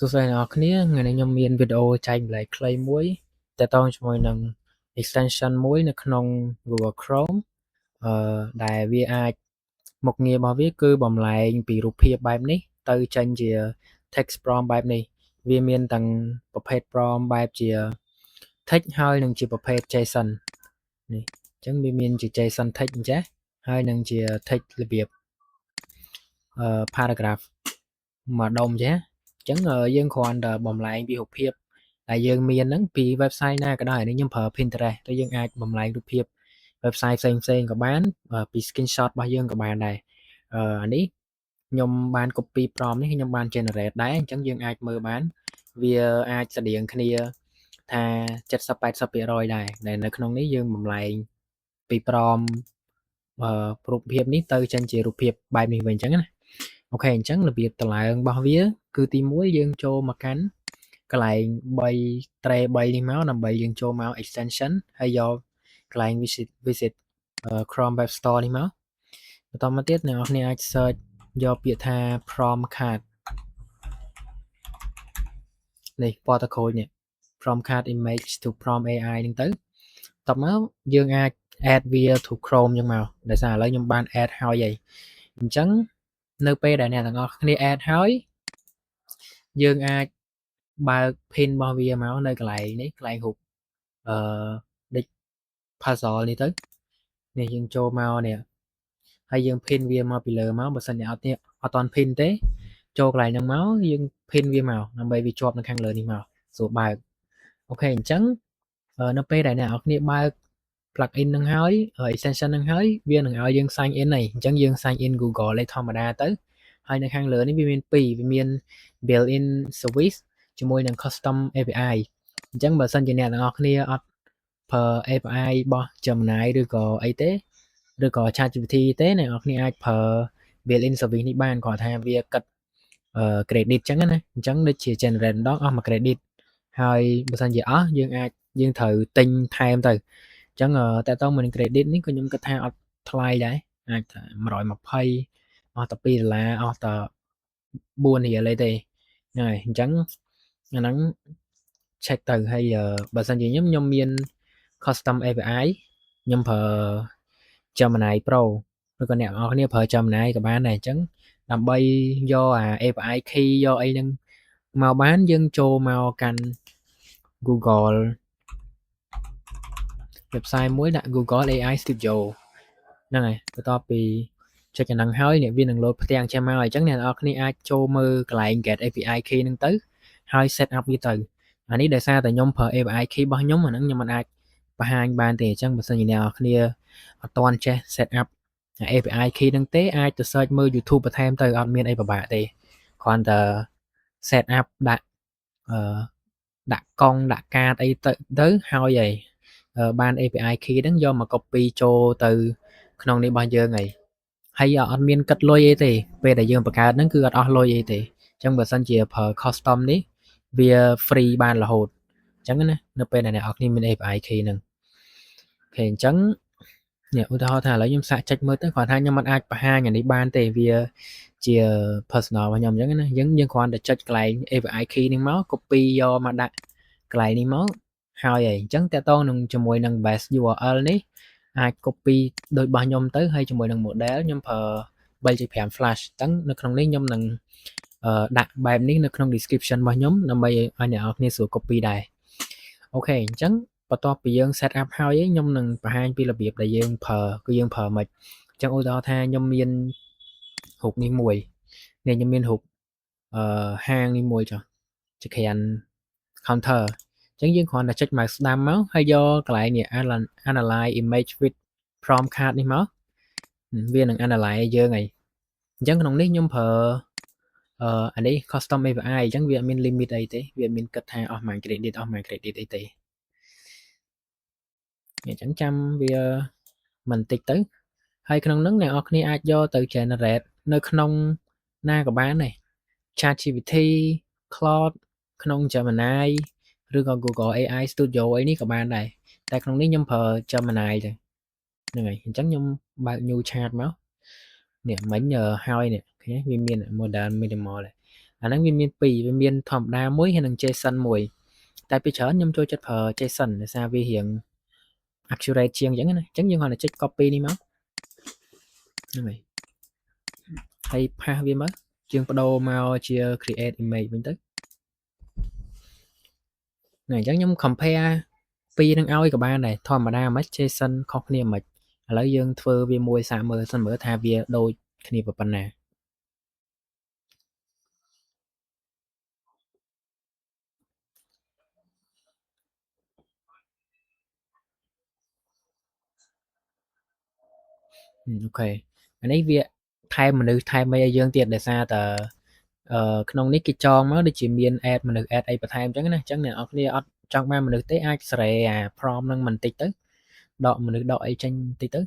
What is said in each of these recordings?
សួស្តីអ្នកនរគ្នាថ្ងៃនេះខ្ញុំមានវីដេអូចែកម្លែកខ្លីមួយទាក់ទងជាមួយនឹង extension មួយនៅក្នុង Google Chrome ដែលវាអាចមុខងាររបស់វាគឺបំលែងពីរូបភាពបែបនេះទៅចេញជា text prompt បែបនេះវាមានទាំងប្រភេទ prompt បែបជា text ហើយនិងជាប្រភេទ JSON នេះអញ្ចឹងវាមានជា JSON text អញ្ចេះហើយនិងជា text របៀបparagraph មួយដុំចេះអញ្ចឹងយើងគ្រាន់តែបំលែងពីរូបភាពដែលយើងមានហ្នឹងពី website ណាក៏ដោយនេះខ្ញុំប្រើ Pinterest ទៅយើងអាចបំលែងរូបភាព website ផ្សេងៗក៏បានពី screenshot របស់យើងក៏បានដែរអានេះខ្ញុំបាន copy prompt នេះខ្ញុំបាន generate ដែរអញ្ចឹងយើងអាចមើលបានវាអាចស្តៀងគ្នាថា70-80% ដែរដែលនៅក្នុងនេះយើងបំលែងពី prompt រូបភាពនេះទៅចេញជារូបភាពបែបនេះវិញអញ្ចឹងណាអូខេអញ្ចឹងរបៀបតម្លើងរបស់វាគឺទី1យើងចូលមកកាន់កន្លែង3 tray 3នេះមកដើម្បីយើងចូលមក extension ហើយយកកន្លែង visit Chrome Web Store នេះមកបន្តមកទៀតអ្នកនរគ្នាអាច search យកពាក្យថា prompt card នេះពណ៌តក្រូចនេះ prompt card image to prompt AI ហ្នឹងទៅតបមកយើងអាច add វា to Chrome ចឹងមកដោយសារឥឡូវខ្ញុំបាន add ហើយហើយអញ្ចឹងនៅពេលដែលអ្នកទាំងអស់គ្នា add ហើយយើងអាចបើក pin របស់វាមកនៅកន្លែងនេះកន្លែងរូបដូច puzzle នេះទៅនេះយើងចូលមកនេះហើយយើង pin វាមកពីលើមកបើសិនជាអត់តន់ pin ទេចូលកន្លែងហ្នឹងមកយើង pin វាមកដើម្បីវាជាប់នៅខាងលើនេះមកស្រួលបើកអូខេអញ្ចឹងនៅពេលដែលអ្នកនរគ្នាបើក plugin ហ្នឹងហើយ extension ហ្នឹងហើយវានឹងឲ្យយើង sign in ហើយអញ្ចឹងយើង sign in Google លេខធម្មតាទៅហើយនៅខាងលើនេះវាមាន2វាមាន built-in service ជាមួយនឹង custom API អញ្ចឹងបើសិនជាអ្នកទាំងអស់គ្នាអត់ប្រើ API របស់ Gemini ឬក៏អីទេឬក៏ ChatGPT ទេអ្នកនរគ្នាអាចប្រើ built-in service នេះបានគាត់ថាវាគិតcredit ចឹងណាអញ្ចឹងដូចជា generate ម្ដងអស់1 credit ហើយបើសិនជាអស់យើងត្រូវទិញថែមទៅអញ្ចឹងតើតើមួយនឹង credit នេះក៏ខ្ញុំគិតថាអត់ថ្លៃដែរអាចថា120អស់តែ$2អស់តែ4រៀលអីទេហ្នឹងហើយអញ្ចឹងអាហ្នឹង check ទៅហើយបើសិនជាខ្ញុំមាន custom API ខ្ញុំប្រើ Gemini Pro ឬក៏អ្នកនរគ្នាប្រើ Gemini ក៏បានដែរអញ្ចឹងដើម្បីយកអា API key យកអីហ្នឹងមកបានយើងចូលមកកាន់ Google website មួយដាក់ Google AI Studio ហ្នឹងហើយបន្ទាប់ពីចុចអាហ្នឹងហើយអ្នកវានឹង load ផ្ទាំងចេះមកអញ្ចឹងអ្នកនរគ្នាអាចចូលមើលកន្លែង get API key ហ្នឹងទៅហើយ set up វាទៅអានេះដោយសារតែខ្ញុំប្រើ API key របស់ខ្ញុំអាហ្នឹងខ្ញុំមិនអាចបង្ហាញបានទេអញ្ចឹងបើសិនជាអ្នកនរគ្នាអត់ទាន់ចេះ set up API key ហ្នឹងទេអាចទៅ search មើល YouTube បន្ថែមទៅអត់មានអីពិបាកទេគ្រាន់តែ set up ដាក់កង់ដាក់កាតអីទៅហើយហើយបាន API key ហ្នឹងយកមក copy ចូលទៅក្នុងនេះរបស់យើងហើយអត់មានគិតលុយអីទេពេលដែលយើងបង្កើតហ្នឹងគឺអត់អស់លុយអីទេអញ្ចឹងបើសិនជាប្រើ custom នេះវា free បានរហូតអញ្ចឹងណានៅពេលដែលអ្នកនរគ្នាមាន API key ហ្នឹងអូខេអញ្ចឹងនេះឧទាហរណ៍ថាឥឡូវខ្ញុំសាកចុចមើលទៅគាត់ថាខ្ញុំមិនអាចបង្ហាញអានេះបានទេវាជា personal របស់ខ្ញុំអញ្ចឹងណាយើងគ្រាន់តែចុចកន្លែង API key នេះមក copy យកមកដាក់កន្លែងនេះមកហើយអញ្ចឹងតើតើនឹងជាមួយនឹង base URL នេះអាច copy ដូចរបស់ខ្ញុំទៅហើយជាមួយនឹង model ខ្ញុំប្រើ 3.5 flash អញ្ចឹងនៅក្នុងនេះខ្ញុំនឹងដាក់បែបនេះនៅក្នុង description របស់ខ្ញុំដើម្បីឲ្យអ្នកនរគ្នាស្រួល copy ដែរអូខេអញ្ចឹងបន្ទាប់ពីយើង set up ហើយខ្ញុំនឹងបង្ហាញពីរបៀបដែលយើងប្រើគឺយើងប្រើមិនអញ្ចឹងឧទាហរណ៍ថាខ្ញុំមានរូបនេះមួយនេះខ្ញុំមានរូបហាងនេះមួយចុះជាក្រាន counter អញ្ចឹងយើងគ្រាន់តែចុច mouse ស្ដាំមកហើយយកកន្លែងនេះ analyze image with prompt card នេះមកវានឹង analyze យើងហើយអញ្ចឹងក្នុងនេះខ្ញុំប្រើអានេះ custom API អញ្ចឹងវាអត់មាន limit អីទេវាមានគិតថាអស់មួយ credit អស់មួយ credit អីទេអញ្ចឹងចាំវាមិនតិចទៅហើយក្នុងនោះអ្នកនរគ្នាអាចយកទៅ generate នៅក្នុងណាក៏បានដែរ ChatGPT Claude ក្នុង Gemini ឬក៏ Google AI Studio អីនេះក៏បានដែរតែក្នុងនេះខ្ញុំប្រើ Gemini ទៅហ្នឹងហើយអញ្ចឹងខ្ញុំបើក new chat មកនេះមិញហើយនេះឃើញវាមាន model minimal ដែរ អាហ្នឹងវាមាន2វាមានធម្មតាមួយហើយនិង JSON មួយតែពីច្រើនខ្ញុំចូលចិត្តប្រើ JSON ដោយសារវារៀង accurate ជាងអញ្ចឹងណាអញ្ចឹងយើងគ្រាន់តែចុច copy នេះមកហ្នឹងហើយ paste វាមកយើងបដូរមកជា create image វិញទៅហ្នឹងអញ្ចឹងខ្ញុំ compare ពីរនឹងឲ្យក៏បានដែរធម្មតាមិន JSON ខុសគ្នាមិនឥឡូវយើងធ្វើវាមួយសាកមើលសិនមើលថាវាដូចគ្នាប៉ុណ្ណាអូខេអានេះវាថែមមនុស្សថែមអីឲ្យយើងទៀតដោយសារតែក្នុងនេះគេចងមកដូចជាមាន add មនុស្ស add អីបន្ថែមអញ្ចឹងណាអញ្ចឹងអ្នកនរគ្នាអត់ចង់បានមនុស្សទេអាចសេរីអា prompt ហ្នឹងបន្តិចទៅដកមនុស្សដកអីចេញបន្តិចទៅ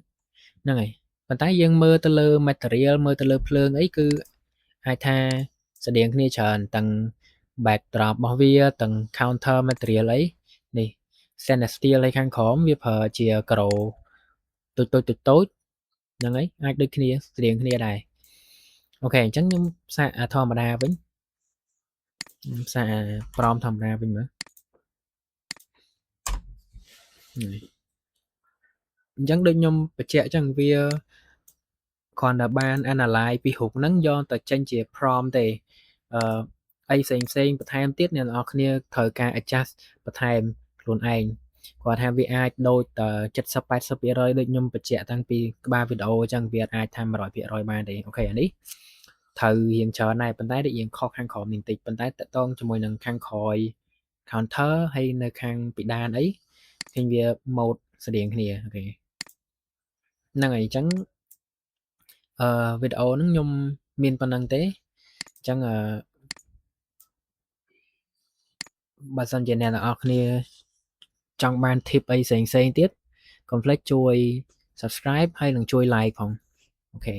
ហ្នឹងហើយប៉ុន្តែយើងមើលទៅលើ material មើលទៅលើភ្លើងអីគឺអាចថាស្តៀងគ្នាច្រើនទាំង backdrop របស់វាទាំង counter material អីនេះ stainless steel អីខាងក្រោមវាប្រើជា ក្រូតូចហ្នឹងហើយអាចដូចគ្នាស្តៀងគ្នាដែរអូខេអញ្ចឹងខ្ញុំសាកធម្មតាវិញខ្ញុំសាកប្រមធម្មតាវិញមើលអញ្ចឹងដូចខ្ញុំបញ្ជាក់អញ្ចឹងវាគ្រាន់តែបាន analyze ពីរូបហ្នឹងយកទៅចេញជា prompt ទេអីផ្សេងបន្ថែមទៀតអ្នកនរគ្នាត្រូវការ adjust បន្ថែមខ្លួនឯងគាត់ថាវាអាចដូច70-80%ដូចខ្ញុំបញ្ជាក់តាំងពីក្បាលវីដេអូអញ្ចឹងវាអាចថា100%បានទេអូខេអានេះត្រូវរៀងច្រើនដែរប៉ុន្តែដូចរៀងខុសខាងក្រោមនេះបន្តិចប៉ុន្តែតកតងជាមួយនឹងខាងក្រោយ counter ហើយនៅខាងពីដានអីឃើញវា mode ស្តៀងគ្នាអូខេហ្នឹងហើយអញ្ចឹងវីដេអូហ្នឹងខ្ញុំមានប៉ុណ្្នឹងទេអញ្ចឹងបើសិនជាអ្នកនរគ្នាចង់បាន tip អីផ្សេងទៀតកុំភ្លេចជួយ subscribe ហើយនឹងជួយ like ផងអូខេ